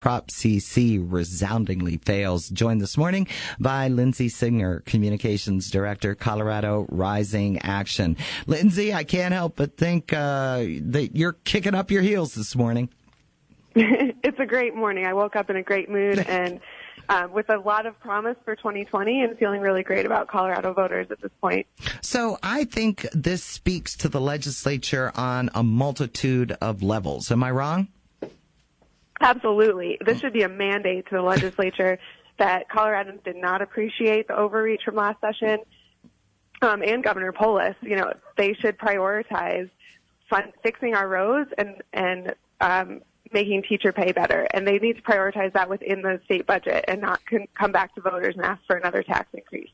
Prop CC resoundingly fails. Joined this morning by Lindsey Singer, Communications Director, Colorado Rising Action. Lindsey, I can't help but think that you're kicking up your heels this morning. It's a great morning. I woke up in a great mood and with a lot of promise for 2020 and feeling really great about Colorado voters at this point. So I think this speaks to the legislature on a multitude of levels. Am I wrong? Absolutely. This should be a mandate to the legislature that Coloradans did not appreciate the overreach from last session. And Governor Polis, they should prioritize fixing our roads and making teacher pay better. And they need to prioritize that within the state budget and not come back to voters and ask for another tax increase.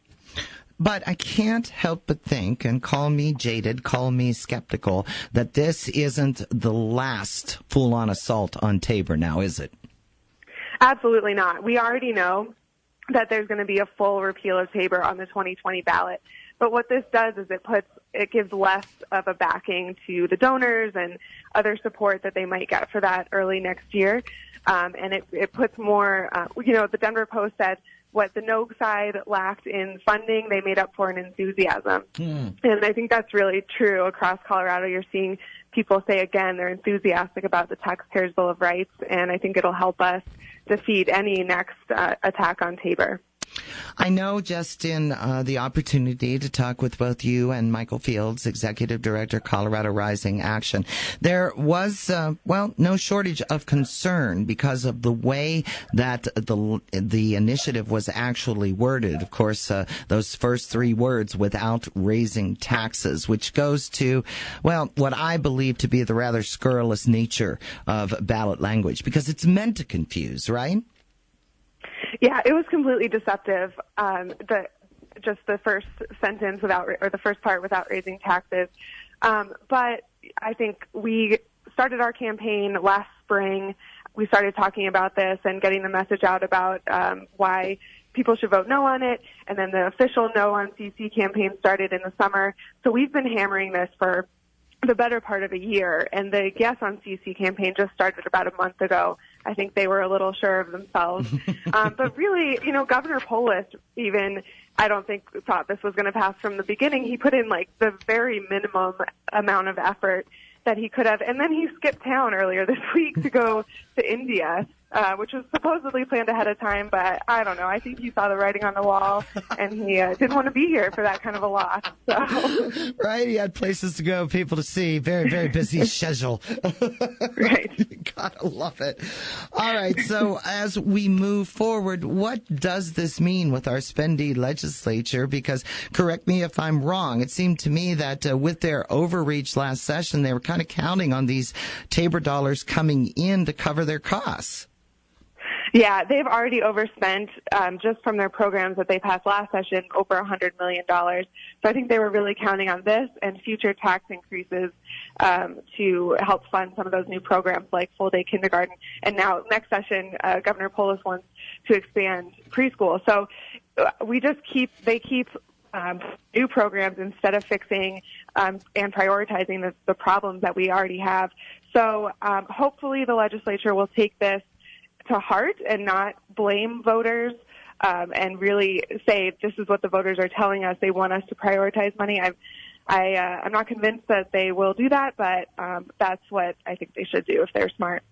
But I can't help but think, and call me jaded, call me skeptical, that this isn't the last full-on assault on TABOR now, is it? Absolutely not. We already know that there's going to be a full repeal of TABOR on the 2020 ballot. But what this does is it gives less of a backing to the donors and other support that they might get for that early next year. And it puts more, the Denver Post said, what the no side lacked in funding, they made up for in enthusiasm. And I think that's really true across Colorado. You're seeing people say again they're enthusiastic about the Taxpayers' Bill of Rights, and I think it'll help us defeat any next attack on TABOR. I know just in the opportunity to talk with both you and Michael Fields, Executive Director, Colorado Rising Action, there was, no shortage of concern because of the way that the initiative was actually worded. Of course, those first three words, without raising taxes, which goes to, what I believe to be the rather scurrilous nature of ballot language, because it's meant to confuse, right? Yeah, it was completely deceptive. Just the first sentence the first part without raising taxes. But I think we started our campaign last spring. We started talking about this and getting the message out about why people should vote no on it. And then the official no on CC campaign started in the summer. So we've been hammering this for the better part of a year. And the Yes on CC campaign just started about a month ago. I think they were a little sure of themselves. But really, Governor Polis even, I don't think thought this was going to pass from the beginning. He put in the very minimum amount of effort that he could have. And then he skipped town earlier this week to go to India, which was supposedly planned ahead of time. But I don't know. I think he saw the writing on the wall, and he didn't want to be here for that kind of a loss. So. Right. He had places to go, people to see. Very, very busy schedule. Right. Gotta love it. All right. So as we move forward, what does this mean with our spendy legislature? Because correct me if I'm wrong. It seemed to me that with their overreach last session, they were kind of counting on these TABOR dollars coming in to cover their costs. Yeah, they've already overspent just from their programs that they passed last session over $100 million. So I think they were really counting on this and future tax increases to help fund some of those new programs like full-day kindergarten. And now next session, Governor Polis wants to expand preschool. So they keep new programs instead of fixing and prioritizing the problems that we already have. So hopefully the legislature will take this to heart and not blame voters and really say this is what the voters are telling us. They want us to prioritize money. I'm not convinced that they will do that, but that's what I think they should do if they're smart.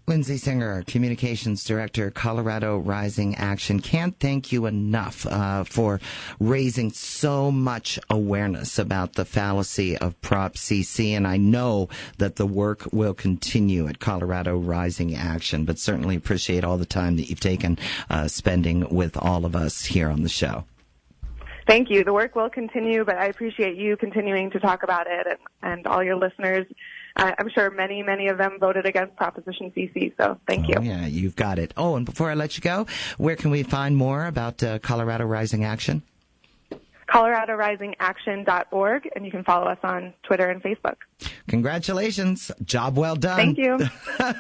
Lindsey Singer, Communications Director, Colorado Rising Action. Can't thank you enough for raising so much awareness about the fallacy of Prop CC, and I know that the work will continue at Colorado Rising Action, but certainly appreciate all the time that you've taken spending with all of us here on the show. Thank you. The work will continue, but I appreciate you continuing to talk about it and all your listeners. I'm sure many, many of them voted against Proposition CC, so thank you. Yeah, you've got it. Oh, and before I let you go, where can we find more about Colorado Rising Action? ColoradoRisingAction.org, and you can follow us on Twitter and Facebook. Congratulations. Job well done. Thank you.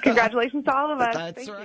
Congratulations to all of us. That's Thank right. you.